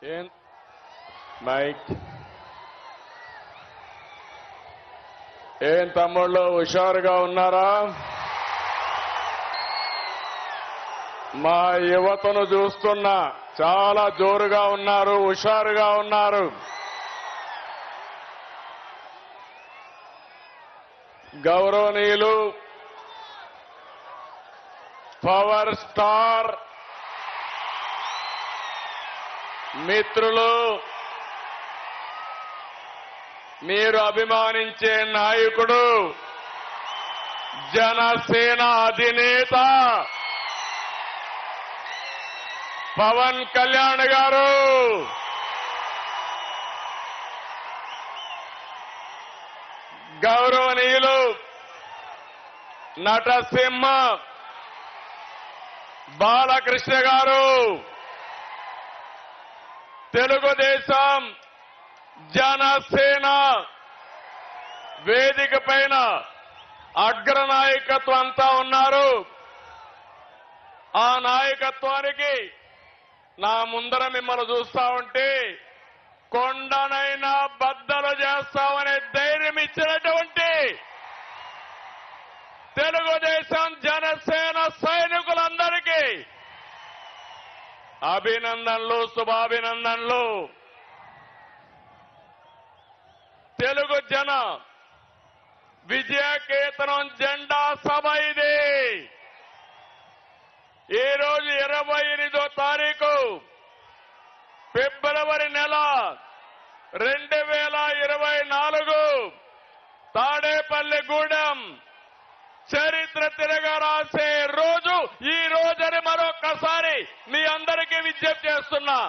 ఏం మైక్ ఏం తమ్ముళ్ళు హుషారుగా ఉన్నారా? మా యువతను చూస్తున్నా చాలా జోరుగా ఉన్నారు, హుషారుగా ఉన్నారు. గౌరవనీయులు పవర్ స్టార్ మిత్రులు, మీరు అభిమానించే నాయకుడు, జనసేన అధినేత పవన్ కళ్యాణ్ గారు, గౌరవనీయులు నటసింహ బాలకృష్ణ గారు, తెలుగుదేశం జనసేన వేదిక పైన అగ్రనాయకత్వం అంతా ఉన్నారు. ఆ నాయకత్వానికి నా ముందర మిమ్మల్ని చూస్తా ఉంటే కొండనైనా బద్దలు చేస్తామనే ధైర్యం ఇచ్చినటువంటి తెలుగుదేశం జనసేన సైనికులందరికీ అభినందనలు, శుభాభినందనలు. తెలుగు జన విజయకేతనం జెండా సభ ఇది. ఈ రోజు 28వ తారీఖు ఫిబ్రవరి నెల 2024 తాడేపల్లిగూడెం చరిత్ర తిరగరాసే రోజు ఈ రోజని మరొక్కసారి మీ అందరికీ విజ్ఞప్తి చేస్తున్నా.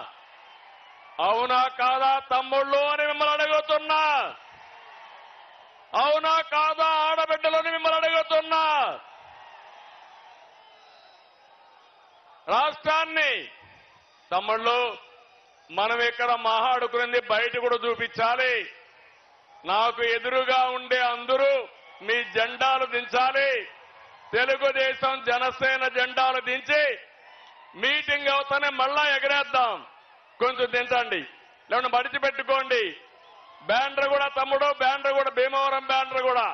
అవునా కాదా తమ్ముళ్ళు అని మిమ్మల్ని అడుగుతున్నా. అవునా కాదా ఆడబిడ్డలని మిమ్మల్ని అడుగుతున్నా. రాష్ట్రాన్ని తమ్ముళ్ళు మనం ఇక్కడ మాట్లాడుకునేది బయట కూడా చూపించాలి. నాకు ఎదురుగా ఉండే అందరూ మీ జెండాలు దించాలి. తెలుగుదేశం జనసేన జెండాలు దించి మీటింగ్ అవుతానే మళ్ళా ఎగరేద్దాం. కొంచెం దించండి, లేకుంటే మడిచి పెట్టుకోండి. బ్యానర్ కూడా తమ్ముడు, బ్యానర్ కూడా భీమవరం బ్యానర్ కూడా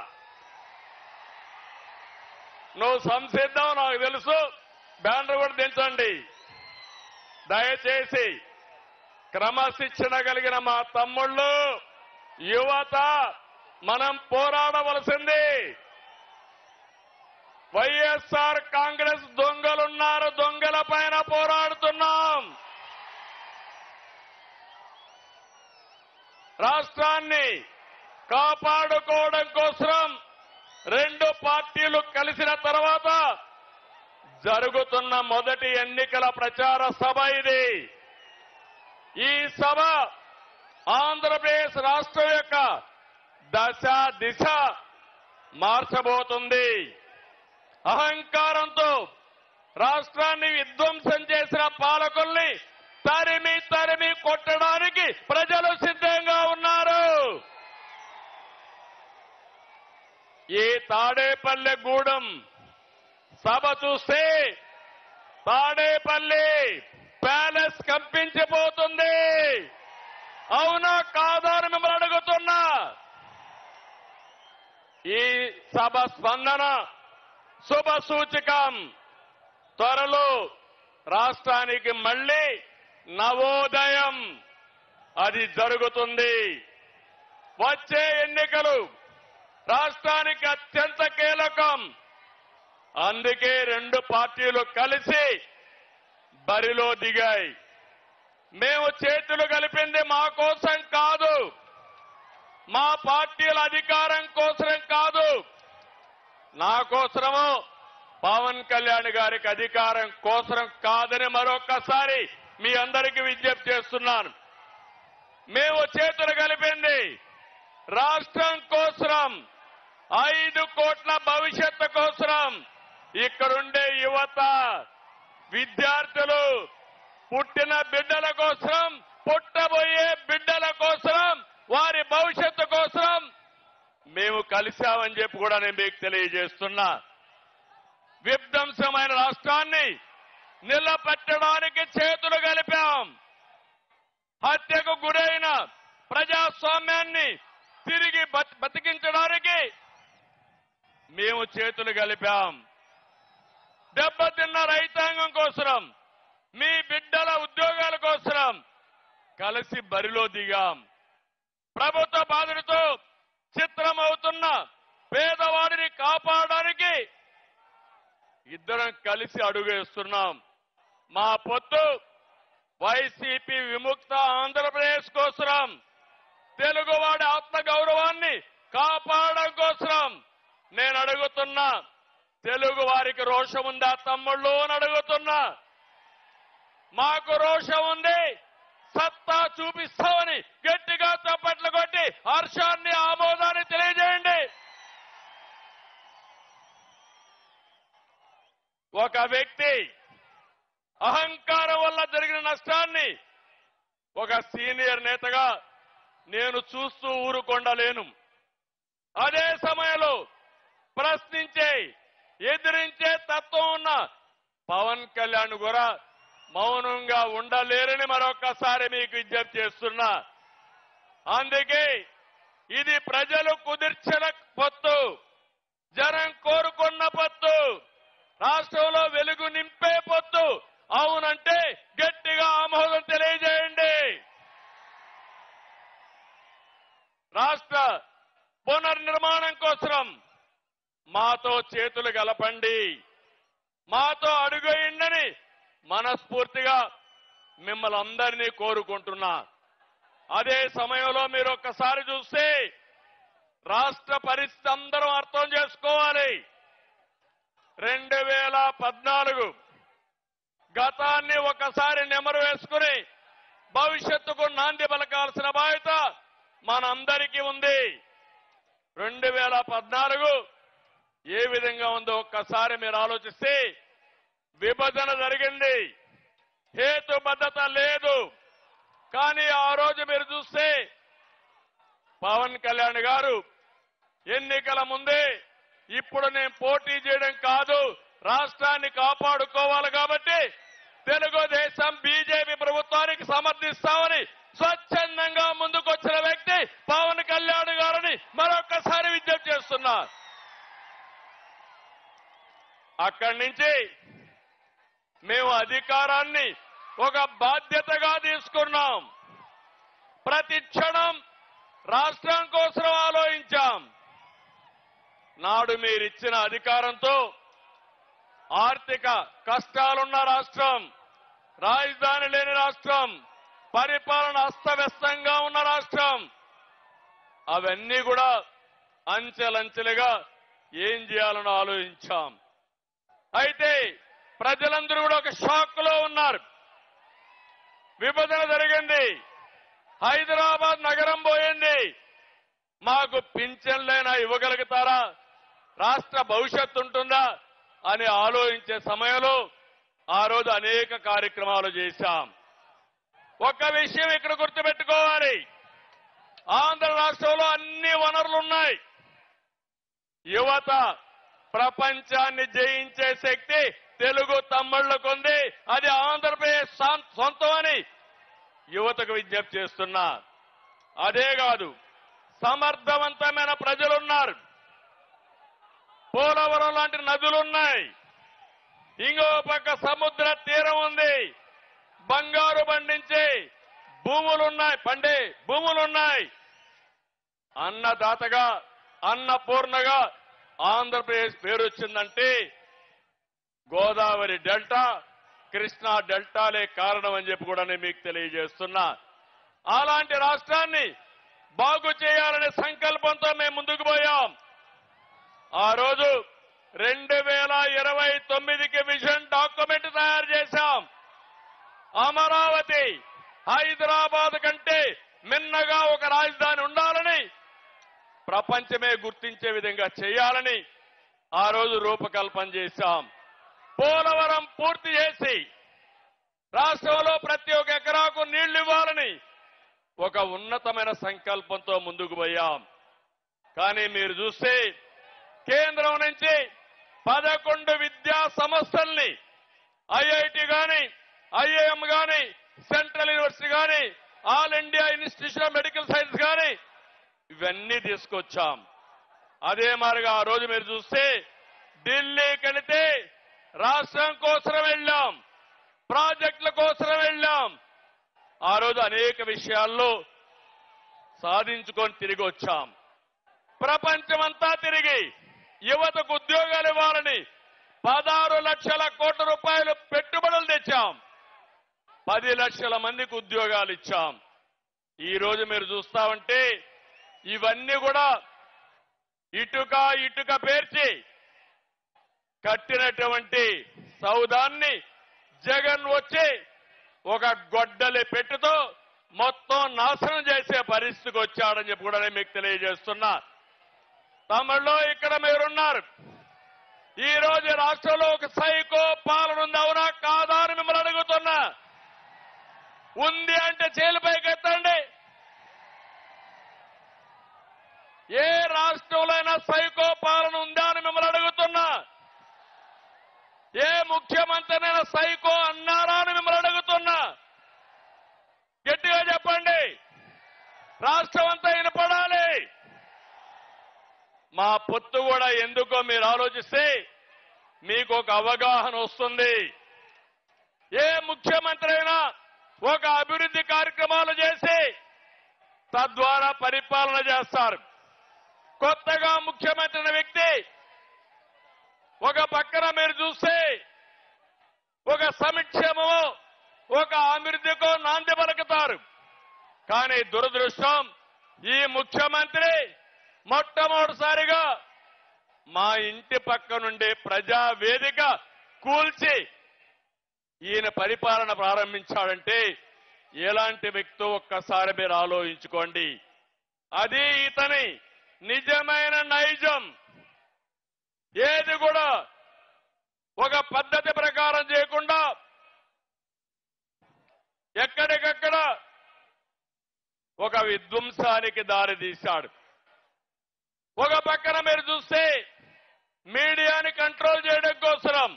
నువ్వు సంసిద్ధం నాకు తెలుసు. బ్యానర్ కూడా దించండి దయచేసి. క్రమశిక్షణ కలిగిన మా తమ్ముళ్ళు, యువత మనం పోరాడవలసింది. వైఎస్ఆర్ కాంగ్రెస్ దొంగలున్నారు, దొంగల పైన పోరాడుతున్నాం. రాష్ట్రాన్ని కాపాడుకోవడం కోసం రెండు పార్టీలు కలిసిన తర్వాత జరుగుతున్న మొదటి ఎన్నికల ప్రచార సభ ఇది. ఈ సభ ఆంధ్రప్రదేశ్ రాష్ట్రం యొక్క దశ దిశ మార్చబోతుంది. అహంకారంతో రాష్ట్రాన్ని విధ్వంసం చేసిన పాలకుల్ని తరిమి తరిమి కొట్టడానికి ప్రజలు సిద్ధంగా ఉన్నారు. ఈ తాడేపల్లిగూడెం సభ చూస్తే తాడేపల్లి ప్యాలెస్ కంపించిపోతుంది. అవునా కాదా అని మిమ్మల్ని అడుగుతున్నా. ఈ సభ స్పందన శుభ సూచకం. త్వరలో రాష్ట్రానికి మళ్లీ నవోదయం అది జరుగుతుంది. వచ్చే ఎన్నికలు రాష్ట్రానికి అత్యంత కీలకం. అందుకే రెండు పార్టీలు కలిసి బరిలో దిగాయి. మేము చేతులు కలిపింది మా కోసం కాదు, మా పార్టీల అధికారం కోసం కాదు, నా కోసమో పవన్ కళ్యాణ్ గారికి అధికారం కోసం కాదని మరొక్కసారి మీ అందరికీ విజ్ఞప్తి చేస్తున్నాను. మేము చేతులు కలిపింది రాష్ట్రం కోసం, 5 కోట్ల భవిష్యత్తు కోసం. ఇక్కడుండే యువత, విద్యార్థులు, పుట్టిన బిడ్డల కోసం, పుట్టబోయే బిడ్డల కోసం, వారి భవిష్యత్తు కోసం మేము కలిశామని చెప్పి కూడా నేను మీకు తెలియజేస్తున్నా. విధ్వంసమైన రాష్ట్రాన్ని నిలబెట్టడానికి చేతులు కలిపాం. హత్యకు గురైన ప్రజాస్వామ్యాన్ని తిరిగి బతికించడానికి మేము చేతులు కలిపాం. దెబ్బతిన్న రైతాంగం కోసం, మీ బిడ్డల ఉద్యోగాల కోసం కలిసి బరిలో దిగాం. ప్రభుత్వ బాధలతో చిత్రమవుతున్న పేదవాడిని కాపాడడానికి ఇద్దరం కలిసి అడుగేస్తున్నాం. మా పొత్తు వైసీపీ విముక్త ఆంధ్రప్రదేశ్ కోసం, తెలుగువాడి ఆత్మగౌరవాన్ని కాపాడడం కోసం నేను అడుగుతున్నా. తెలుగు వారికి రోషం ఉందా తమ్ముళ్ళు అని అడుగుతున్నా. మాకు రోషం ఉంది, సత్తా చూపిస్తామని గట్టిగా చప్పట్లు కొట్టి హర్షాన్ని ఆమోదాన్ని తెలియజేయండి. ఒక వ్యక్తి అహంకారం వల్ల జరిగిన నష్టాన్ని ఒక సీనియర్ నేతగా నేను చూస్తూ ఊరుకొండలేను. అదే సమయంలో ప్రశ్నించే, ఎదిరించే తత్వం ఉన్న పవన్ కళ్యాణ్ కూడా మౌనంగా ఉండలేరని మరొక్కసారి మీకు విజ్ఞప్తి చేస్తున్నా. అందుకే ఇది ప్రజలు కుదిర్చిన పొత్తు, జనం కోరుకున్న పొత్తు, రాష్ట్రంలో వెలుగు నింపే పొత్తు. అవునంటే గట్టిగా ఆమోదం తెలియజేయండి. రాష్ట్ర పునర్నిర్మాణం కోసం మాతో చేతులు కలపండి, మాతో అడుగేయండి మనస్ఫూర్తిగా మిమ్మల్ని అందరినీ కోరుకుంటున్నా. అదే సమయంలో మీరు ఒక్కసారి చూస్తే రాష్ట్ర పరిస్థితి అందరం అర్థం చేసుకోవాలి. 2014 గతాన్ని ఒకసారి నెమరు వేసుకుని భవిష్యత్తుకు నాంది పలకాల్సిన బాధ్యత మనందరికీ ఉంది. 2014 ఏ విధంగా ఉందో ఒక్కసారి మీరు ఆలోచిస్తే, విభజన జరిగింది, హేతుబద్ధత లేదు. కానీ ఆ రోజు మీరు చూస్తే పవన్ కళ్యాణ్ గారు ఎన్నికల ముందే ఇప్పుడు నేను పోటీ చేయడం కాదు, రాష్ట్రాన్ని కాపాడుకోవాలి కాబట్టి తెలుగుదేశం బీజేపీ ప్రభుత్వానికి సమర్థిస్తామని స్వచ్ఛందంగా ముందుకొచ్చిన వ్యక్తి పవన్ కళ్యాణ్ గారిని మరొకసారి విజ్ఞప్తి చేస్తున్నా. అక్కడి నుంచి మేము అధికారాన్ని ఒక బాధ్యతగా తీసుకున్నాం. ప్రతి క్షణం రాష్ట్రం కోసం ఆలోచించాం. నాడు మీరిచ్చిన అధికారంతో ఆర్థిక కష్టాలున్న రాష్ట్రం, రాజధాని లేని రాష్ట్రం, పరిపాలన అస్తవ్యస్తంగా ఉన్న రాష్ట్రం, అవన్నీ కూడా అంచెలంచెలుగా ఏం చేయాలని ఆలోచించాం. అయితే ప్రజలందరూ కూడా ఒక షాక్ లో ఉన్నారు. విభజన జరిగింది, హైదరాబాద్ నగరం పోయింది, మాకు పింఛన్లైనా ఇవ్వగలుగుతారా, రాష్ట్ర భవిష్యత్తు ఉంటుందా అని ఆలోచించే సమయంలో ఆ రోజు అనేక కార్యక్రమాలు చేశాం. ఒక విషయం ఇక్కడ గుర్తుపెట్టుకోవాలి, ఆంధ్ర రాష్ట్రంలో అన్ని వనరులు ఉన్నాయి. యువత ప్రపంచాన్ని జయించే శక్తి తెలుగు తమ్ముళ్లకుంది, అది ఆంధ్రప్రదేశ్ సొంతమని యువతకు విజ్ఞప్తి చేస్తున్నా. అదే కాదు, సమర్థవంతమైన ప్రజలున్నారు, పోలవరం లాంటి నదులున్నాయి, ఇంకో పక్క సముద్ర తీరం ఉంది, బంగారు పండించే భూములున్నాయి, పండే భూములున్నాయి. అన్నదాతగా, అన్నపూర్ణగా ఆంధ్రప్రదేశ్ పేరు వచ్చిందంటే గోదావరి డెల్టా, కృష్ణా డెల్టాలే కారణం అని చెప్పి కూడా నేను మీకు తెలియజేస్తున్నా. అలాంటి రాష్ట్రాన్ని బాగు చేయాలనే సంకల్పంతో మేము ముందుకు పోయాం. ఆ రోజు 2029కి విజన్ డాక్యుమెంట్ తయారు చేశాం. అమరావతి హైదరాబాద్ కంటే మిన్నగా ఒక రాజధాని ఉండాలని, ప్రపంచమే గుర్తించే విధంగా చేయాలని ఆ రోజు రూపకల్పన చేశాం. పోలవరం పూర్తి చేసి రాష్ట్రంలో ప్రతి ఒక్క ఎకరాకు నీళ్లు ఇవ్వాలని ఒక ఉన్నతమైన సంకల్పంతో ముందుకు పోయాం. కానీ మీరు చూస్తే కేంద్రం నుంచి 11 విద్యా సంస్థల్ని, ఐఐటి గాని, ఐఐఎం గాని, సెంట్రల్ యూనివర్సిటీ గాని all India institution of medical science కానీ ఇవన్నీ తీసుకొచ్చాం. అదే మాదిరిగా ఆ రోజు మీరు చూస్తే ఢిల్లీకి వెళితే రాష్ట్రం కోసం వెళ్ళాం, ప్రాజెక్టుల కోసం వెళ్ళాం. ఆ రోజు అనేక విషయాల్లో సాధించుకొని తిరిగి వచ్చాం. ప్రపంచమంతా తిరిగి యువతకు ఉద్యోగాలు ఇవ్వాలని 16 లక్షల కోట్ల రూపాయలు పెట్టుబడులు తెచ్చాం. 10 లక్షల మందికి ఉద్యోగాలు ఇచ్చాం. ఈ రోజు మీరు చూస్తా ఉంటే ఇవన్నీ కూడా ఇటుక పేర్చి కట్టినటువంటి సౌదాన్ని జగన్ వచ్చి ఒక గొడ్డలి పెట్టుతో మొత్తం నాశనం చేసే పరిస్థితికి వచ్చాడని చెప్పి కూడా నేను మీకు తెలియజేస్తున్నా. తమిళలో ఇక్కడ మీరున్నారు. ఈ రోజు రాష్ట్రంలో ఒక సైకో పాలన ఉంది, అవునా కాదా అని మిమ్మల్ని అడుగుతున్నా. ఉంది అంటే చేలిపైకి ఎత్తండి. ఏ రాష్ట్రంలో అయినా సైకో పాలన ఉందా అని మిమ్మల్ని అడుగుతున్నా. ఏ ముఖ్యమంత్రినైనా సైకో అన్నారా అని మిమ్మల్ని అడుగుతున్నా. గట్టిగా చెప్పండి, రాష్ట్రం అంతా వినపడాలి. మా పొత్తు కూడా ఎందుకో మీరు ఆలోచిస్తే మీకు ఒక అవగాహన వస్తుంది. ఏ ముఖ్యమంత్రి అయినా ఒక అభివృద్ధి కార్యక్రమాలు చేసి తద్వారా పరిపాలన చేస్తారు. కొత్తగా ముఖ్యమంత్రి అయిన వ్యక్తి ఒక పక్కన మీరు చూస్తే ఒక సంక్షేమమో ఒక అభివృద్ధికో నాంది పలుకుతారు. కానీ దురదృష్టం, ఈ ముఖ్యమంత్రి మొట్టమొదటిసారిగా మా ఇంటి పక్క నుండి ప్రజా వేదిక కూల్చి ఈయన పరిపాలన ప్రారంభించాడంటే ఎలాంటి వ్యక్తో ఒక్కసారి మీరు ఆలోచించుకోండి. అది ఇతని నిజమైన నైజం. ఏది కూడా ఒక పద్ధతి ప్రకారం చేయకుండా ఎక్కడికక్కడ ఒక విధ్వంసానికి దారి తీశాడు. ఒక పక్కన మీరు చూస్తే మీడియాని కంట్రోల్ చేయడం కోసం,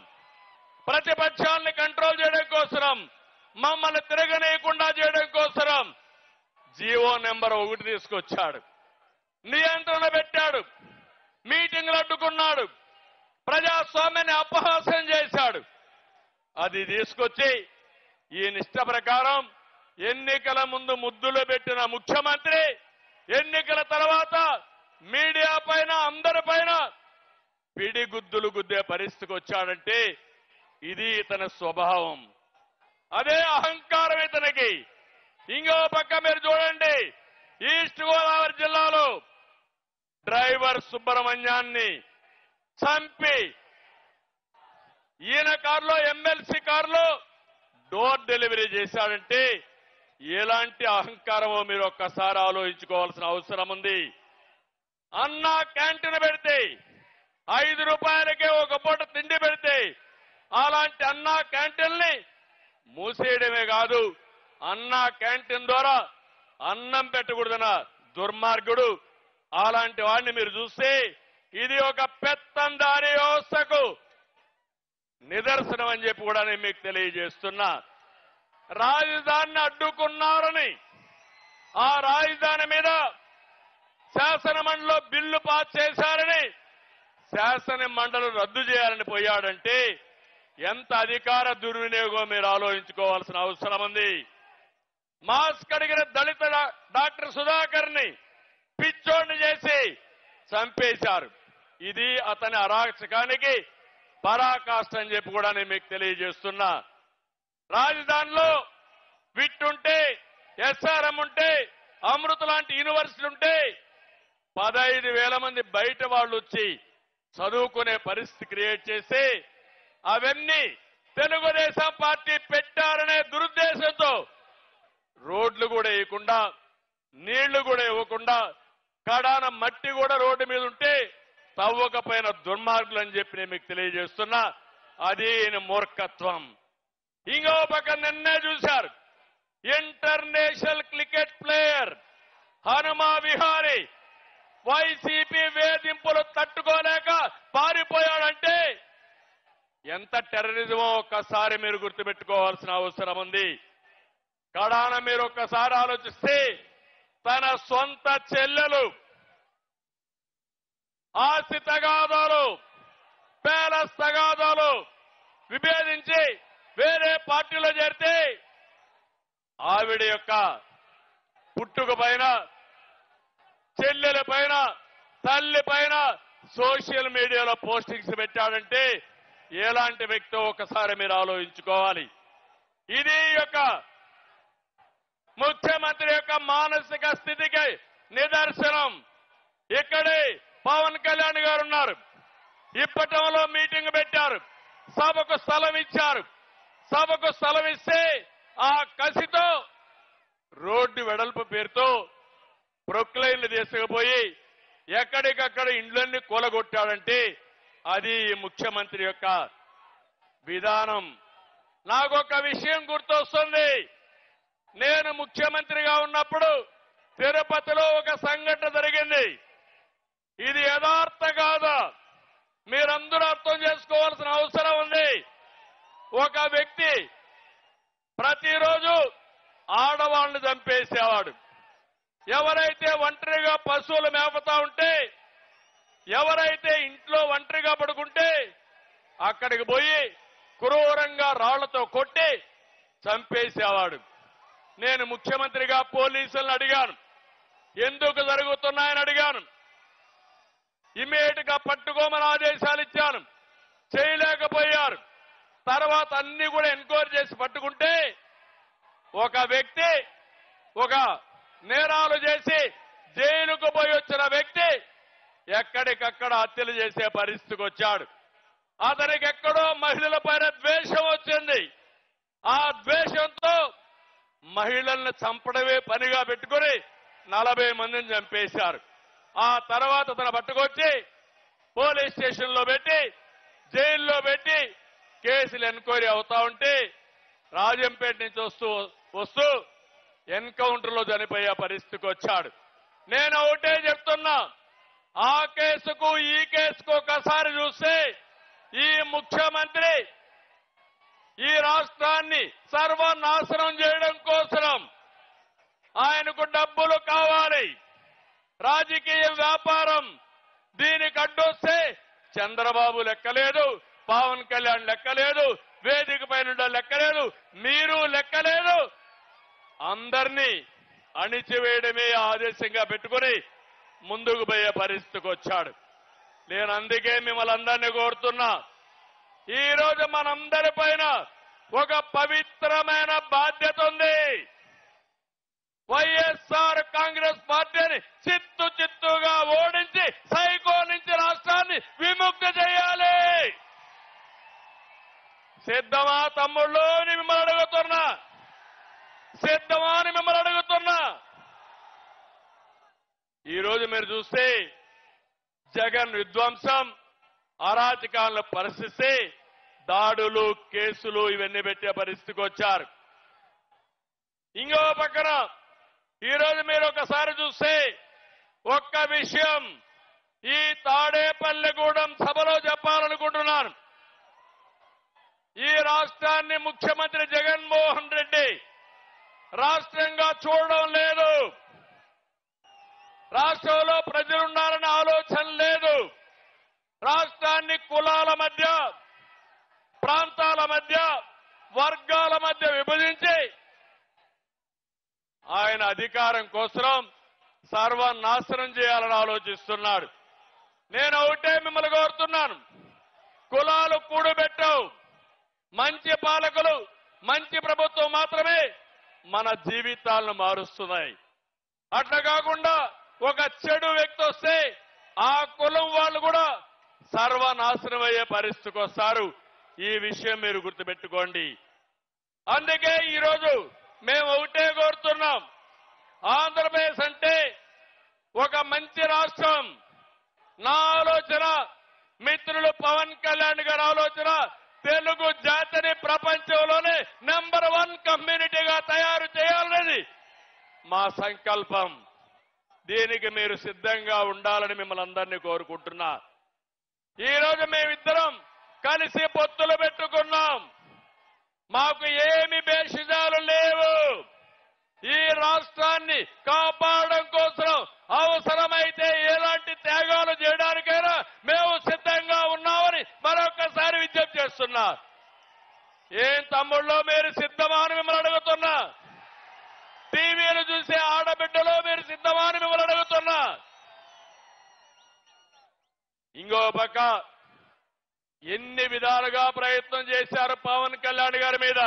ప్రతిపక్షాలని కంట్రోల్ చేయడం కోసం, మమ్మల్ని తిరగనీయకుండా చేయడం కోసం జీవో నెంబర్ 1 తీసుకొచ్చాడు. నియంత్రణ పెట్టాడు, మీటింగ్లు అడ్డుకున్నాడు, ప్రజాస్వామ్యాన్ని అపహాస్యం చేశాడు. అది తీసుకొచ్చి ఈ నిష్ట ప్రకారం ఎన్నికల ముందు ముద్దులు పెట్టిన ముఖ్యమంత్రి ఎన్నికల తర్వాత మీడియా పైన అందరిపైన పిడిగుద్దులు గుద్దే పరిస్థితికి వచ్చాడంటే ఇది ఇతని స్వభావం. అదే అహంకారం ఇతనికి. ఇంకో పక్క మీరు చూడండి, ఈస్ట్ గోదావరి జిల్లాలో డ్రైవర్ సుబ్రహ్మణ్యాన్ని చంపి ఈయన కారులో, ఎమ్మెల్సీ కారులో డోర్ డెలివరీ చేశాడంటే ఎలాంటి అహంకారమో మీరు ఒక్కసారి ఆలోచించుకోవాల్సిన అవసరం ఉంది. అన్నా క్యాంటీన్ పెడితే 5 రూపాయలకే ఒక పూట తిండి పెడితే అలాంటి అన్నా క్యాంటీన్ని మూసేయడమే కాదు, అన్నా క్యాంటీన్ ద్వారా అన్నం పెట్టకూడదన్న దుర్మార్గుడు. అలాంటి వాడిని మీరు చూస్తే ఇది ఒక పెత్తందారీ వ్యవస్థకు నిదర్శనం అని చెప్పి కూడా నేను మీకు తెలియజేస్తున్నా. రాజధానిని అడ్డుకున్నారని ఆ రాజధాని మీద శాసన మండలిలో బిల్లు పాస్ చేశారని శాసన మండలి రద్దు చేయాలని పోయాడంటే ఎంత అధికార దుర్వినియోగం మీరు ఆలోచించుకోవాల్సిన అవసరం ఉంది. మాస్క్ అడిగిన దళిత డాక్టర్ సుధాకర్ ని పిచ్చోడిని చేసి చంపేశారు. ఇది అతని అరాచకానికి పరాకాష్ట అని చెప్పి కూడా నేను మీకు తెలియజేస్తున్నా. రాజధానిలో విట్ ఉంటే, ఎస్ఆర్ఎం ఉంటే, అమృత లాంటి యూనివర్సిటీ ఉంటే 15,000 మంది బయట వాళ్ళు వచ్చి చదువుకునే పరిస్థితి క్రియేట్ చేసి అవన్నీ తెలుగుదేశం పార్టీ పెట్టారనే దురుద్దేశంతో రోడ్లు కూడా వేయకుండా, నీళ్లు కూడా ఇవ్వకుండా, కడాన మట్టి కూడా రోడ్డు మీద ఉంటే తవ్వకపోయిన దుర్మార్గులు అని చెప్పి నేను మీకు తెలియజేస్తున్నా. అది మూర్ఖత్వం. ఇంకో పక్క నిన్నే చూశారు, international cricket player Hanuma Vihari YCP వేధింపులు తట్టుకోలేక పారిపోయాడంటే ఎంత టెర్రరిజమో ఒక్కసారి మీరు గుర్తుపెట్టుకోవాల్సిన అవసరం ఉంది. కడాన మీరు ఒక్కసారి ఆలోచిస్తే తన సొంత చెల్లెలు ఆస్తి తగాదాలు, ప్యాలెస్ తగాదాలు విభేదించి వేరే పార్టీలో చేరితే ఆవిడ యొక్క పుట్టుక పైన, చెల్లెల పైన, తల్లి పైన సోషల్ మీడియాలో పోస్టింగ్స్ పెట్టాడంటే ఎలాంటి వ్యక్తో ఒకసారి మీరు ఆలోచించుకోవాలి. ఇది యొక్క ముఖ్యమంత్రి యొక్క మానసిక స్థితికి నిదర్శనం. ఇక్కడే పవన్ కళ్యాణ్ గారు ఉన్నారు. ఇప్పటంలో మీటింగ్ పెట్టారు, సభకు స్థలం ఇచ్చారు. సభకు స్థలం ఇస్తే ఆ కసితో రోడ్డు వెడల్పు పేరుతో ప్రొక్లైన్లు తీసుకుపోయి ఎక్కడికక్కడ ఇండ్లన్నీ కూలగొట్టాడంటే అది ముఖ్యమంత్రి యొక్క విధానం. నాకొక విషయం గుర్తొస్తుంది. నేను ముఖ్యమంత్రిగా ఉన్నప్పుడు తిరుపతిలో ఒక సంఘటన జరిగింది. ఇది యథార్థ కాదా మీరందరూ అర్థం చేసుకోవాల్సిన అవసరం ఉంది. ఒక వ్యక్తి ప్రతిరోజు ఆడవాళ్లను చంపేసేవాడు. ఎవరైతే ఒంటరిగా పశువులు మేపుతా ఉంటే, ఎవరైతే ఇంట్లో ఒంటరిగా పడుకుంటే అక్కడికి పోయి క్రూరంగా రాళ్లతో కొట్టి చంపేసేవాడు. నేను ముఖ్యమంత్రిగా పోలీసులను అడిగాను, ఎందుకు జరుగుతున్నాయని అడిగాను. ఇమీడియట్ గా పట్టుకోమని ఆదేశాలు ఇచ్చాను. చేయలేకపోయారు. తర్వాత అన్ని కూడా ఎంక్వైరీ చేసి పట్టుకుంటే ఒక వ్యక్తి ఒక నేరాలు చేసి జైలుకు పోయి వచ్చిన వ్యక్తి ఎక్కడికక్కడ హత్యలు చేసే పరిస్థితికి వచ్చాడు. అతనికి ఎక్కడో మహిళల పైన ద్వేషం వచ్చింది. ఆ ద్వేషంతో మహిళల్ని చంపడమే పనిగా పెట్టుకుని 40 మందిని చంపేశారు. ఆ తర్వాత తన పట్టుకొచ్చి పోలీస్ స్టేషన్ లో పెట్టి జైల్లో పెట్టి కేసులు ఎంక్వైరీ అవుతా ఉంటే రాజంపేట నుంచి వస్తూ ఎన్కౌంటర్ లో చనిపోయే పరిస్థితికి వచ్చాడు. నేను ఒకటే చెప్తున్నా, ఆ కేసుకు ఈ కేసుకు ఒకసారి చూస్తే ఈ ముఖ్యమంత్రి ఈ రాష్ట్రాన్ని సర్వనాశనం చేయడం కోసం ఆయనకు డబ్బులు కావాలి, రాజకీయ వ్యాపారం. దీనికి అడ్డొస్తే చంద్రబాబు లెక్కలేదు, పవన్ కళ్యాణ్ లెక్కలేదు, వేదిక పైన లెక్కలేదు, మీరు లెక్కలేదు. అందరినీ అణిచివేయడమే ఆదేశంగా పెట్టుకుని ముందుకు పోయే పరిస్థితికి వచ్చాడు. నేను అందుకే మిమ్మల్ని అందరినీ కోరుతున్నా, ఈ రోజు మనందరి పైన ఒక పవిత్రమైన బాధ్యత ఉంది. వైఎస్ఆర్ కాంగ్రెస్ పార్టీని చిత్తుగా ఓడించి సైకో నుంచి రాష్ట్రాన్ని విముక్తి చేయాలి. సిద్ధమా తమ్ముళ్ళు అని మిమ్మల్ని అడుగుతున్నా, సిద్ధమా అని మిమ్మల్ని అడుగుతున్నా. ఈరోజు మీరు చూస్తే జగన్ విధ్వంసం, అరాచకాలను పరిస్థితి, దాడులు, కేసులు ఇవన్నీ పెట్టే పరిస్థితికి వచ్చారు. ఇంకో పక్కన ఈరోజు మీరు ఒకసారి చూస్తే ఒక్క విషయం ఈ తాడేపల్లిగూడెం సభలో చెప్పాలనుకుంటున్నాను. ఈ రాష్ట్రాన్ని ముఖ్యమంత్రి జగన్మోహన్ రెడ్డి రాష్ట్రంగా చూడడం లేదు. రాష్ట్రంలో ప్రజలున్నారనే ఆలోచన లేదు. రాష్ట్రాన్ని కులాల మధ్య, ప్రాంతాల మధ్య, వర్గాల మధ్య విభజించి ఆయన అధికారం కోసం సర్వనాశనం చేయాలని ఆలోచిస్తున్నాడు. నేను ఒకటే మిమ్మల్ని కోరుతున్నాను, కులాలు కూడబెట్టవు. మంచి పాలకులు, మంచి ప్రభుత్వం మాత్రమే మన జీవితాలను మారుస్తున్నాయి. అట్లా కాకుండా ఒక చెడు వ్యక్తి వస్తే ఆ కులం వాళ్ళు కూడా సర్వనాశనం అయ్యే పరిస్థితికి వస్తారు. ఈ విషయం మీరు గుర్తుపెట్టుకోండి. అందుకే ఈరోజు మేము ఒకటే కోరుతున్నాం, ఆంధ్రప్రదేశ్ అంటే ఒక మంచి రాష్ట్రం. నా ఆలోచన, మిత్రులు పవన్ కళ్యాణ్ గారి ఆలోచన, తెలుగు జాతిని ప్రపంచంలోనే నెంబర్ 1 కమ్యూనిటీగా తయారు చేయాలనేది మా సంకల్పం. దీనికి మీరు సిద్ధంగా ఉండాలని మిమ్మల్ని అందరినీ కోరుకుంటున్నా. ఈరోజు మేమిద్దరం కలిసి పొత్తులు పెట్టుకున్నాం. మాకు ఏమి భేషజాలు లేవు. గౌరవాన్ని కాపాడడం కోసం అవసరమైతే ఎలాంటి త్యాగాలు చేయడానికైనా మేము సిద్ధంగా ఉన్నామని మరొకసారి విజ్ఞప్తి చేస్తున్నా. ఏం తమ్ముళ్ళో మీరు సిద్ధమా అని మిమ్మల్ని అడుగుతున్నా. టీవీలు చూసే ఆడబిడ్డలో మీరు సిద్ధమా అని మిమ్మల్ని అడుగుతున్నా. ఇంకో పక్క ఎన్ని విధాలుగా ప్రయత్నం చేశారు పవన్ కళ్యాణ్ గారి మీద.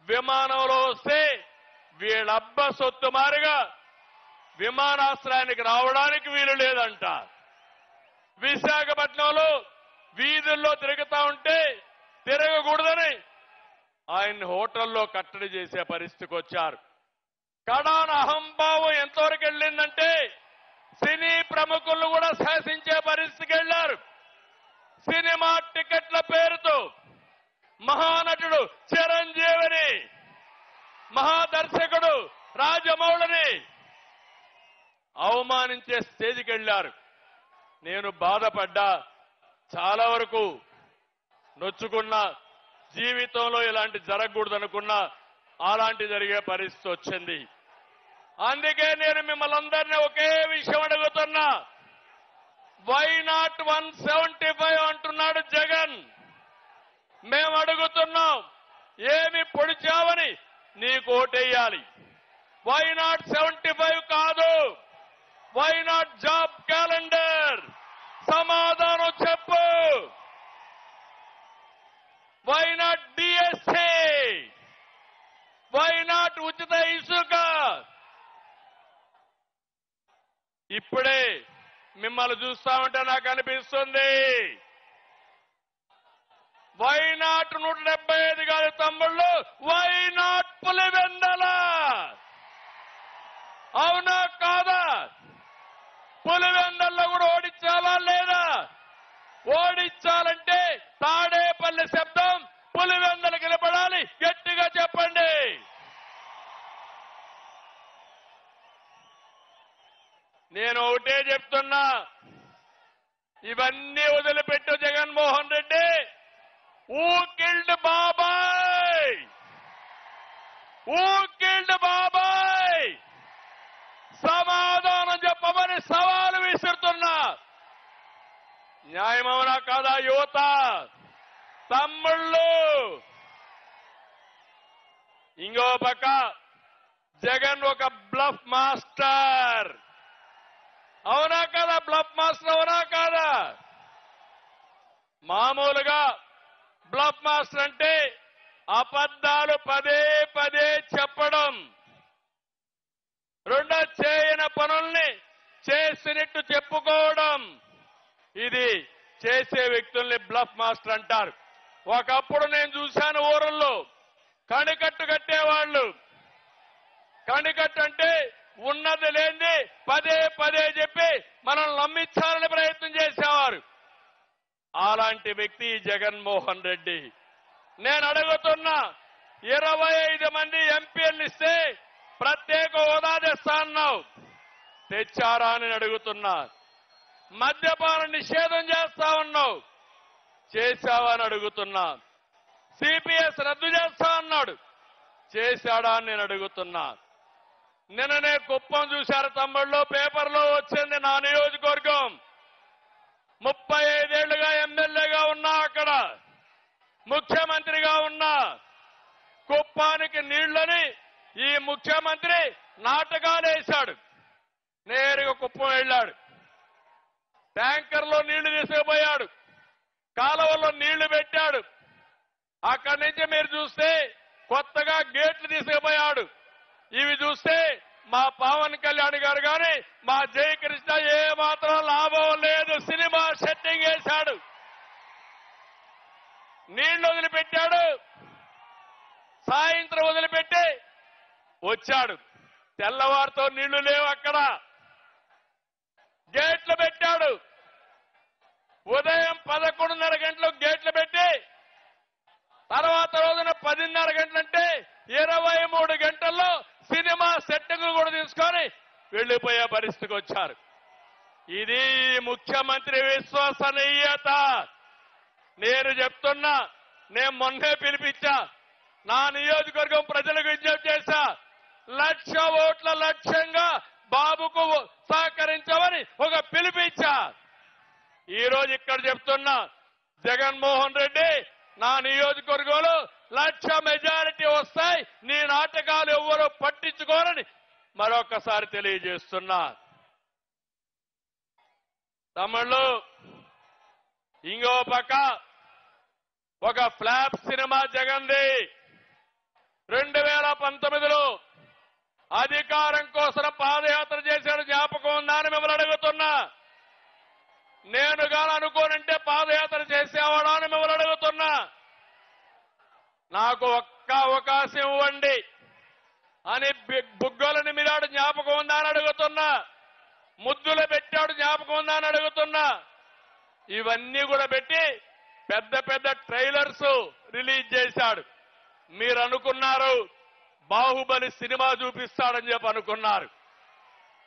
విమానంలో వస్తే వీళ్ళబ్బ సొత్తు మారిగా విమానాశ్రయానికి రావడానికి వీలు లేదంట. విశాఖపట్నంలో వీధుల్లో తిరుగుతా ఉంటే తిరగకూడదని ఆయన్ని హోటల్లో కట్టడి చేసే పరిస్థితికి వచ్చారు. కడాన అహంభావం ఎంతవరకు వెళ్ళిందంటే సినీ ప్రముఖులు కూడా శాసించే పరిస్థితికి వెళ్లారు. సినిమా టికెట్ల పేరుతో మహానటుడు చిరంజీవిని, మహాదర్శకుడు రాజమౌళిని అవమానించే స్టేజ్కి వెళ్లారు. నేను బాధపడ్డా, చాలా వరకు నొచ్చుకున్నా. జీవితంలో ఇలాంటి జరగకూడదనుకున్నా అలాంటి జరిగే పరిస్థితి వచ్చింది. అందుకే నేను మిమ్మల్ని అందరినీ ఒకే విషయం అడుగుతున్నా. వై నాట్ 175 అంటున్నాడు జగన్. మేము అడుగుతున్నాం, ఏమి పొడిచావని నీకు ఓటేయాలి. వై నాట్ 75 కాదు, వై నాట్ జాబ్ క్యాలెండర్? సమాధానం చెప్పు. Why not DSC? Why not ఉచిత ఇసుక? ఇప్పుడే మిమ్మల్ని చూస్తా ఉంటే నాకు అనిపిస్తుంది, వై నాట్ 175 కాదు తమ్ముళ్ళు, వై నాట్ పులివెందల? అవునా కాదా? పులివెందల్లో కూడా ఓడించాలా లేదా? ఓడించాలంటే తాడేపల్లి శబ్దం పులివెందలు నిలబడాలి. గట్టిగా చెప్పండి. నేను ఒకటే చెప్తున్నా, ఇవన్నీ వదిలిపెట్టు జగన్మోహన్ రెడ్డి. ఊ కిల్డ్ బాబాయ్? ఊ కిల్డ్ బాబాయ్? సమాధానం చెప్పమని సవాలు విసురుతున్నా. న్యాయమవునా కాదా యువత? తమ్ముళ్ళు, ఇంకో పక్క జగన్ ఒక బ్లఫ్ మాస్టర్. అవునా కాదా? బ్లఫ్ మాస్టర్ అవునా కాదా? మామూలుగా బ్లఫ్ మాస్టర్ అంటే అబద్ధాలు పదే పదే చెప్పడం, రెండో చేయని పనుల్ని చేసినట్టు చెప్పుకోవడం. ఇది చేసే వ్యక్తుల్ని బ్లఫ్ మాస్టర్ అంటారు. ఒకప్పుడు నేను చూశాను ఊరల్లో కణికట్టు కట్టేవాళ్లు. కణికట్టు అంటే ఉన్నది లేని పదే పదే చెప్పి మనల్ని నమ్మించాలని ప్రయత్నం చేసేవారు. అలాంటి వ్యక్తి జగన్మోహన్ రెడ్డి. నేను అడుగుతున్నా, 25 మంది ఎంపీలు ఇస్తే ప్రత్యేక హోదా తెస్తా అన్నావు, తెచ్చారా అని అడుగుతున్నా. మద్యపాన నిషేధం చేస్తా ఉన్నావు, చేశావా అని అడుగుతున్నా. సిపిఎస్ రద్దు చేస్తా అన్నాడు, చేశాడా అని నేను అడుగుతున్నా. నిన్ననే కుప్పం చూశారు తమ్ముళ్ళు, పేపర్లో వచ్చింది. నా నియోజకవర్గం 35 ఏళ్లుగా ఎమ్మెల్యేగా ఉన్నా, అక్కడ ముఖ్యమంత్రిగా ఉన్నా. కుప్పానికి నీళ్లని ఈ ముఖ్యమంత్రి నాటకాలు వేశాడు. నేరుగా కుప్పం వెళ్ళాడు, ట్యాంకర్లో నీళ్లు తీసుకుపోయాడు, కాలువల్లో నీళ్లు పెట్టాడు. అక్కడి నుంచి మీరు చూస్తే కొత్తగా గేట్లు తీసుకుపోయాడు. ఇవి చూస్తే మా పవన్ కళ్యాణ్ గారు గాని మా జయకృష్ణ ఏ మాత్రం లాభం లేదు. సినిమా సెట్టింగ్ వేశాడు, నీళ్లు వదిలిపెట్టాడు, సాయంత్రం వదిలిపెట్టి వచ్చాడు. తెల్లవారితో నీళ్లు లేవు, అక్కడ గేట్లు పెట్టాడు. ఉదయం 11:30 గంటలకు గేట్లు పెట్టి తర్వాత రోజున 10:30 గంటలంటే 23 గంటల్లో సినిమా సెట్టింగ్ కూడా తీసుకొని వెళ్లిపోయే పరిస్థితికి వచ్చారు. ఇది ముఖ్యమంత్రి విశ్వసనీయత. నేను చెప్తున్నా, నేను మొన్నే పిలిపించా, నా నియోజకవర్గం ప్రజలకు విజ్ఞప్తి చేశా, 1,00,000 ఓట్ల లక్ష్యంగా బాబుకు సహకరించమని ఒక పిలుపిచ్చా. ఈ రోజు ఇక్కడ చెప్తున్నా, జగన్మోహన్ రెడ్డి నా నియోజకవర్గంలో 1,00,000 మెజారిటీ వస్తాయి, నీ నాటకాలు ఎవ్వరూ పట్టించుకోరని మరొకసారి తెలియజేస్తున్నా. తమిళు ఇంకో పక్క ఒక ఫ్లాప్ సినిమా జగన్ది. 2019లో అధికారం కోసం పాదయాత్ర చేశాడు, జ్ఞాపకం ఉందా అని మిమ్మల్ని అడుగుతున్నా. నేను గాని అనుకోనంటే పాదయాత్ర చేసేవాడా అని మిమ్మల్ని అడుగుతున్నా. నాకు ఒక్క అవకాశం ఇవ్వండి అని బుగ్గలని మీరాడు, జ్ఞాపకం ఉందా అని అడుగుతున్నా. ముద్దులు పెట్టాడు, జ్ఞాపకం ఉందా అని అడుగుతున్నా. ఇవన్నీ కూడా పెట్టి పెద్ద పెద్ద ట్రైలర్స్ రిలీజ్ చేశాడు. మీరు అనుకున్నారు బాహుబలి సినిమా చూపిస్తాడని చెప్పి అనుకున్నారు.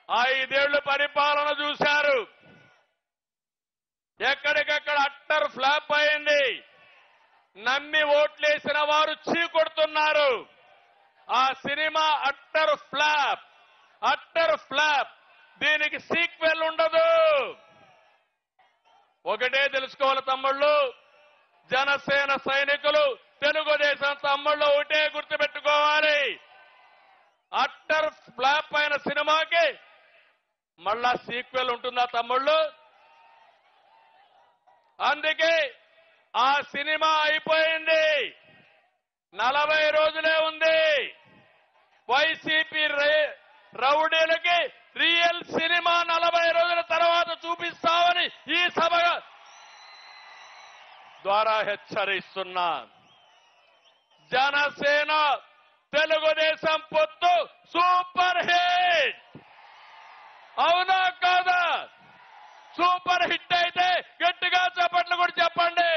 5 ఏళ్లు పరిపాలన చూశారు, ఎక్కడికక్కడ అట్టర్ ఫ్లాప్ అయింది. నమ్మి ఓట్లేసిన వారు చీకొడుతున్నారు. ఆ cinema utter flop, utter flop. దీనికి సీక్వెల్ ఉండదు. ఒకటే తెలుసుకోవాలి తమ్ముళ్ళు, జనసేన సైనికులు, తెలుగుదేశం తమ్ముళ్ళు ఒకటే గుర్తుపెట్టుకోవాలి. అట్టర్ ఫ్లాప్ అయిన సినిమాకి మళ్ళా సీక్వెల్ ఉంటుందా తమ్ముళ్ళు? అందుకే ఆ సినిమా అయిపోయింది, 40 రోజులే ఉంది. వైసీపీ రౌడీలకి రియల్ సినిమా 40 రోజుల తర్వాత చూపిస్తామని ఈ సభ ద్వారా హెచ్చరిస్తున్నా. జనసేన తెలుగుదేశం పొత్తు సూపర్ హిట్, అవునా కాదా? సూపర్ హిట్ అయితే గట్టిగా చప్పట్లు కూడా చెప్పండి.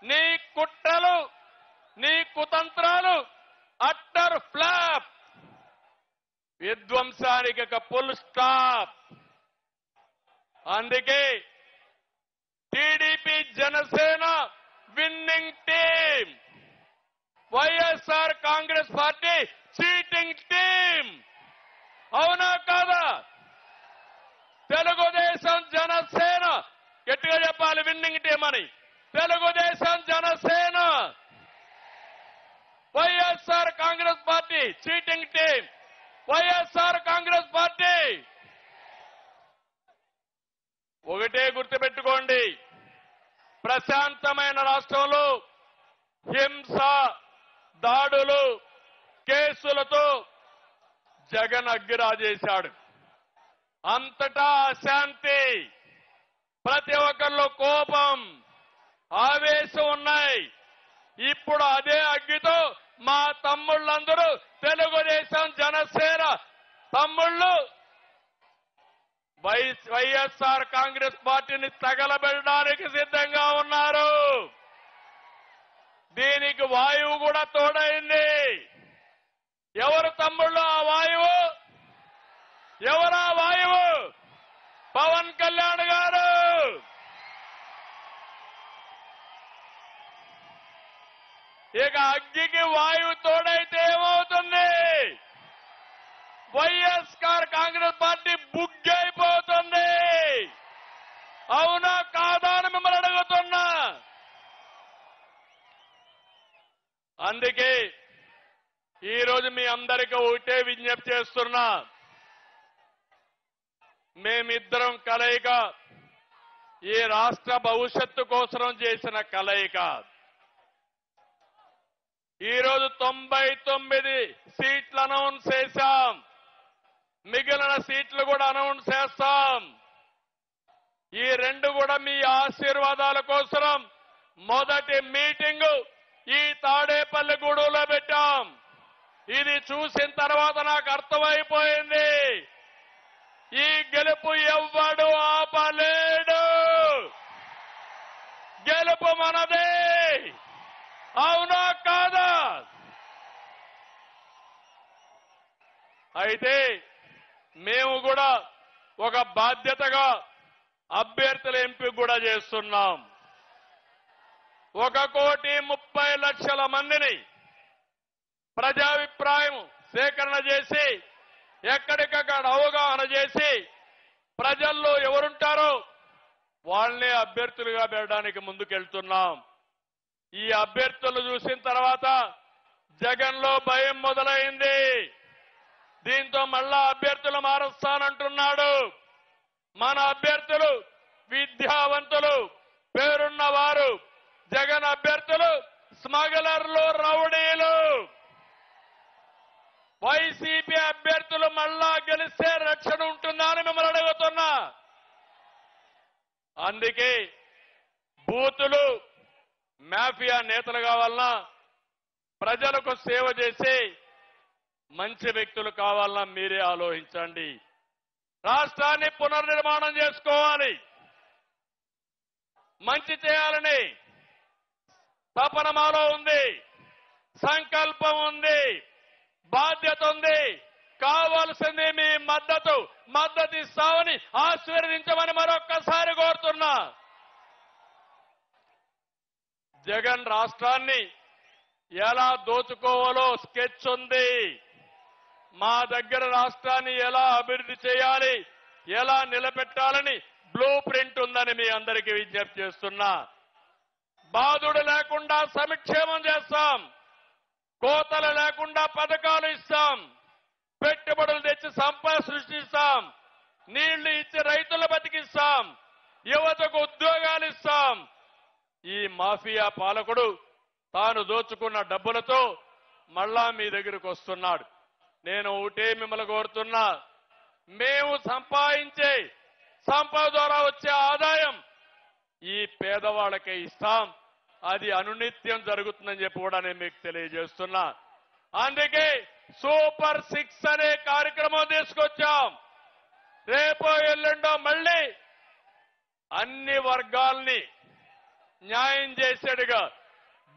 నీ కుట్రలు, నీ కుతంత్రాలు అట్టర్ ఫ్లాప్, విధ్వంసానికి ఫుల్ స్టాప్. అందుకే TDP Janasena winning team, YSR Congress party cheating team, అవునా కాదా? తెలుగుదేశం జనసేన గట్టిగా చెప్పాలి విన్నింగ్ టీం అని. Telugu Desam Janasena, YSR Congress party cheating team, YSR Congress party. ఒకటే గుర్తుపెట్టుకోండి, ప్రశాంతమైన రాష్ట్రంలో హింస, దాడులు, కేసులతో జగన్ అగ్గిరాజేశాడు. అంతటా అశాంతి, ప్రతి ఒక్కరిలో కోపం, ఆవేశం ఉన్నాయి. ఇప్పుడు అదే అగ్గితో మా తమ్ముళ్ళందరూ తెలుగుదేశం జనసేన తమ్ముళ్ళు వైఎస్ఆర్ కాంగ్రెస్ పార్టీని తగలబెట్టడానికి సిద్ధంగా ఉన్నారు. దీనికి వాయువు కూడా తోడైంది. ఎవరు తమ్ముళ్ళు ఆ వాయువు? ఎవరా వాయువు? పవన్ కళ్యాణ్ గారు. ఇక అగ్గికి వాయువు తోడైతే ఏమవుతుంది? వైఎస్ఆర్ కాంగ్రెస్ పార్టీ బుగ్గైపోతుంది. అవునా కాదా అని మిమ్మల్ని అడుగుతున్నా. అందుకే ఈరోజు మీ అందరికీ ఒకటే విజ్ఞప్తి చేస్తున్నా. మేమిద్దరం కలయిక ఈ రాష్ట్ర భవిష్యత్తు కోసం చేసిన కలయిక. ఈరోజు 99 సీట్లు అనౌన్స్ చేశాం, మిగిలిన సీట్లు కూడా అనౌన్స్ చేస్తాం. ఈ 2 కూడా మీ ఆశీర్వాదాల కోసం మొదటి మీటింగు ఈ తాడేపల్లిగూడెంలో పెట్టాం. ఇది చూసిన తర్వాత నాకు అర్థమైపోయింది, ఈ గెలుపు ఎవ్వడు ఆపలేడు. గెలుపు మనదే, అవునా కాదా? అయితే మేము కూడా ఒక బాధ్యతగా అభ్యర్థుల ఎంపిక కూడా చేస్తున్నాం. 1,30,00,000 మందిని ప్రజాభిప్రాయం సేకరణ చేసి ఎక్కడికక్కడ అవగాహన చేసి ప్రజల్లో ఎవరుంటారో వాళ్ళనే అభ్యర్థులుగా పెట్టడానికి ముందుకెళ్తున్నాం. ఈ అభ్యర్థులు చూసిన తర్వాత జగన్లో భయం మొదలైంది. దీంతో మళ్ళా అభ్యర్థులు మారుస్తానంటున్నాడు. మన అభ్యర్థులు విద్యావంతులు, పేరున్న వారు. జగన్ అభ్యర్థులు స్మగ్లర్లు, రౌడీలు. వైసీపీ అభ్యర్థులు మళ్ళా గెలిస్తే రక్షణ ఉంటుందా అని మిమ్మల్ని అడుగుతున్నా. అందుకే బూతులు మాఫియా నేతలు కావాలన్నా, ప్రజలకు సేవ చేసి మంచి వ్యక్తులు కావాలన్నా మీరే ఆలోచించండి. రాష్ట్రాన్ని పునర్నిర్మాణం చేసుకోవాలి. మంచి చేయాలని తపన మాలో ఉంది, సంకల్పం ఉంది, బాధ్యత ఉంది. కావాల్సింది మీ మద్దతు ఇస్తామని ఆశీర్వదించమని మరొక్కసారి కోరుతున్నా. జగన్ రాష్ట్రాన్ని ఎలా దోచుకోవాలో స్కెచ్ ఉంది. మా దగ్గర రాష్ట్రాన్ని ఎలా అభివృద్ధి చేయాలి, ఎలా నిలబెట్టాలని బ్లూ ప్రింట్ ఉందని మీ అందరికీ విజ్ఞప్తి చేస్తున్నా. బాధుడు లేకుండా సంక్షేమం చేస్తాం, కోతలు లేకుండా పథకాలు ఇస్తాం, పెట్టుబడులు తెచ్చి సంపద సృష్టిస్తాం, నీళ్లు ఇచ్చి రైతులు బతికిస్తాం, యువతకు ఉద్యోగాలు ఇస్తాం. ఈ మాఫియా పాలకుడు తాను దోచుకున్న డబ్బులతో మళ్ళా మీ దగ్గరకు వస్తున్నాడు. నేను ఒకటే మిమ్మల్ని కోరుతున్నా, మేము సంపాదించే సంపద ద్వారా వచ్చే ఆదాయం ఈ పేదవాళ్ళకే ఇస్తాం. అది అనునిత్యం జరుగుతుందని చెప్పి కూడా నేను మీకు తెలియజేస్తున్నా. అందుకే సూపర్ 6 అనే కార్యక్రమం తీసుకొచ్చాం. రేపో ఎల్లుండో మళ్ళీ అన్ని వర్గాల్ని న్యాయం చేసేట్టుగా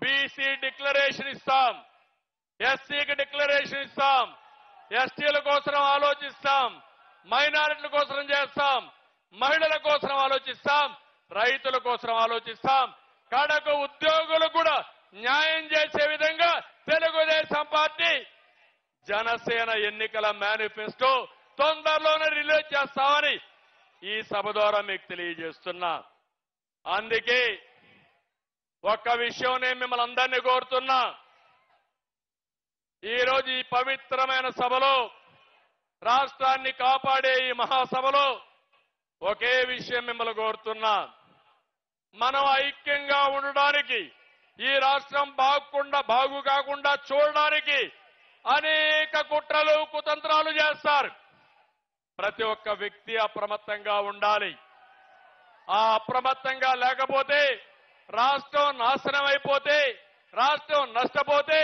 బీసీ డిక్లరేషన్ ఇస్తాం, ఎస్సీకి డిక్లరేషన్ ఇస్తాం, ఎస్టీల కోసం ఆలోచిస్తాం, మైనారిటీల కోసం చేస్తాం, మహిళల కోసం ఆలోచిస్తాం, రైతుల కోసం ఆలోచిస్తాం. కడకు ఉద్యోగులు కూడా న్యాయం చేసే విధంగా తెలుగుదేశం పార్టీ జనసేన ఎన్నికల మేనిఫెస్టో తొందరలోనే రిలీజ్ చేస్తామని ఈ సభ ద్వారా మీకు తెలియజేస్తున్నా. అందుకే ఒక్క విషయం నేను మిమ్మల్ని అందరినీ కోరుతున్నా. ఈరోజు ఈ పవిత్రమైన సభలో, రాష్ట్రాన్ని కాపాడే ఈ మహాసభలో ఒకే విషయం మిమ్మల్ని కోరుతున్నా. మనం ఐక్యంగా ఉండడానికి, ఈ రాష్ట్రం బాగు కాకుండా చూడడానికి అనేక కుట్రలు కుతంత్రాలు చేస్తారు. ప్రతి ఒక్క వ్యక్తి అప్రమత్తంగా ఉండాలి. ఆ అప్రమత్తంగా లేకపోతే రాష్ట్రం నాశనం అయిపోతే, రాష్ట్రం నష్టపోతే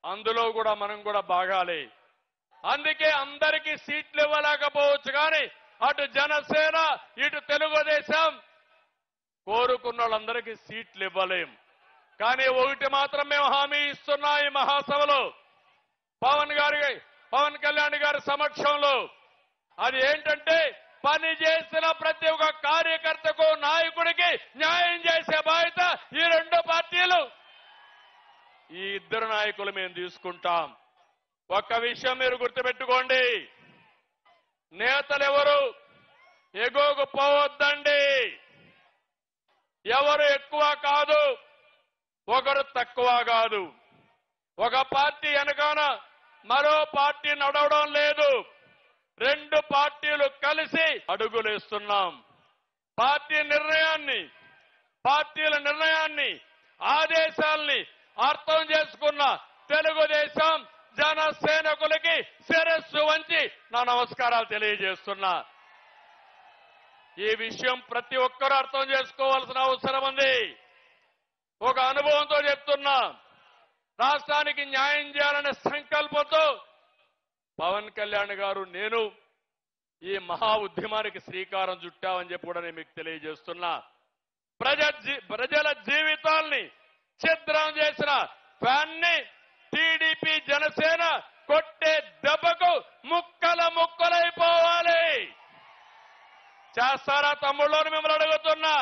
అందులో కూడా మనం కూడా బాగాలి. అందుకే అందరికీ సీట్లు ఇవ్వలేకపోవచ్చు, కానీ అటు జనసేన ఇటు తెలుగుదేశం కోరుకున్న వాళ్ళందరికీ సీట్లు ఇవ్వలేం. కానీ ఒకటి మాత్రం మేము హామీ ఇస్తున్నా ఈ మహాసభలో, పవన్ కళ్యాణ్ గారి సమక్షంలో. అది ఏంటంటే, పని చేసిన ప్రతి ఒక్క కార్యకర్తకు, నాయకుడికి న్యాయం చేసే బాధ్యత ఈ రెండు పార్టీలు, ఈ ఇద్దరు నాయకులు మేము తీసుకుంటాం. ఒక్క విషయం మీరు గుర్తుపెట్టుకోండి, నేతలు ఎవరు ఎగోగు పోవద్దండి. ఎవరు ఎక్కువ కాదు, ఒకరు తక్కువ కాదు. ఒక పార్టీ వెనకాన మరో పార్టీ నడవడం లేదు. రెండు పార్టీలు కలిసి అడుగులేస్తున్నాం. పార్టీల నిర్ణయాన్ని ఆదేశాల్ని అర్థం చేసుకున్న తెలుగుదేశం జనసేనకులకి శిరస్సు వంచి నా నమస్కారాలు తెలియజేస్తున్నా. ఈ విషయం ప్రతి ఒక్కరూ అర్థం చేసుకోవాల్సిన అవసరం ఉంది. ఒక అనుభవంతో చెప్తున్నా, రాష్ట్రానికి న్యాయం చేయాలనే సంకల్పంతో పవన్ కళ్యాణ్ గారు, నేను ఈ మహా ఉద్యమానికి శ్రీకారం చుట్టామని చెప్పి కూడా నేను మీకు తెలియజేస్తున్నా. ప్రజల జీవితాల్ని ఛిద్రం చేసిన ఫ్యాన్ని టీడీపీ జనసేన కొట్టే దెబ్బకు ముక్కలైపోవాలి. చేస్తారా తమ్ముళ్ళని మిమ్మల్ని అడుగుతున్నా.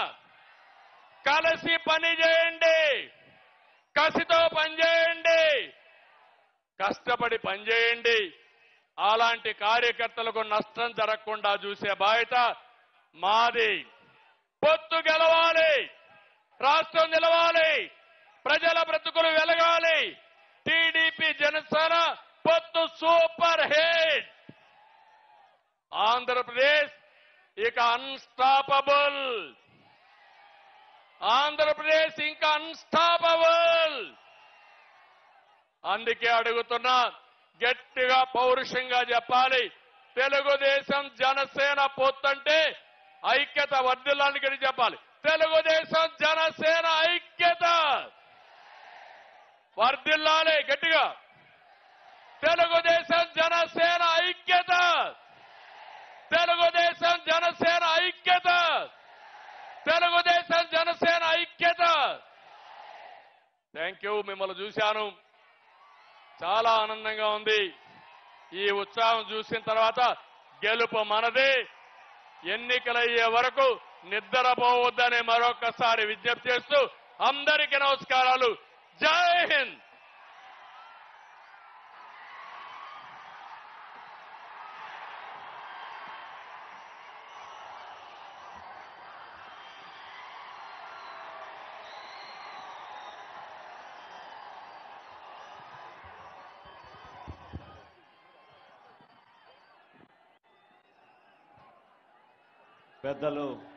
కలిసి పని చేయండి. కష్టపడి పనిచేయండి. అలాంటి కార్యకర్తలకు నష్టం జరగకుండా చూసే బాధ్యత మాది. పొత్తు గెలవాలి, రాష్ట్రం నిలవాలి, ప్రజల బ్రతుకులు వెలగాలి. టీడీపీ జనసేన పొత్తు సూపర్ హిట్. ఆంధ్రప్రదేశ్ ఇక అన్స్టాపబుల్. ఆంధ్రప్రదేశ్ ఇంకా అన్స్టాపబుల్. అందుకే అడుగుతున్నా, గట్టిగా పౌరుషంగా చెప్పాలి. తెలుగుదేశం జనసేన పొత్తంటే ఐక్యత వర్ధిల్లాలని చెప్పాలి. తెలుగుదేశం జనసేన ఐక్యత వర్ధిల్లాలి గట్టిగా. తెలుగుదేశం జనసేన ఐక్యత. తెలుగుదేశం జనసేన ఐక్యత. తెలుగుదేశం జనసేన ఐక్యత. Thank you. మిమ్మల్ని చూశాను, చాలా ఆనందంగా ఉంది. ఈ ఉత్సాహం చూసిన తర్వాత గెలుపు మనదే. ఎన్నికలయ్యే వరకు నిద్రపోవద్దని మరొకసారి విజ్ఞప్తి చేస్తూ అందరికీ నమస్కారాలు. జై హింద్. పెద్దలు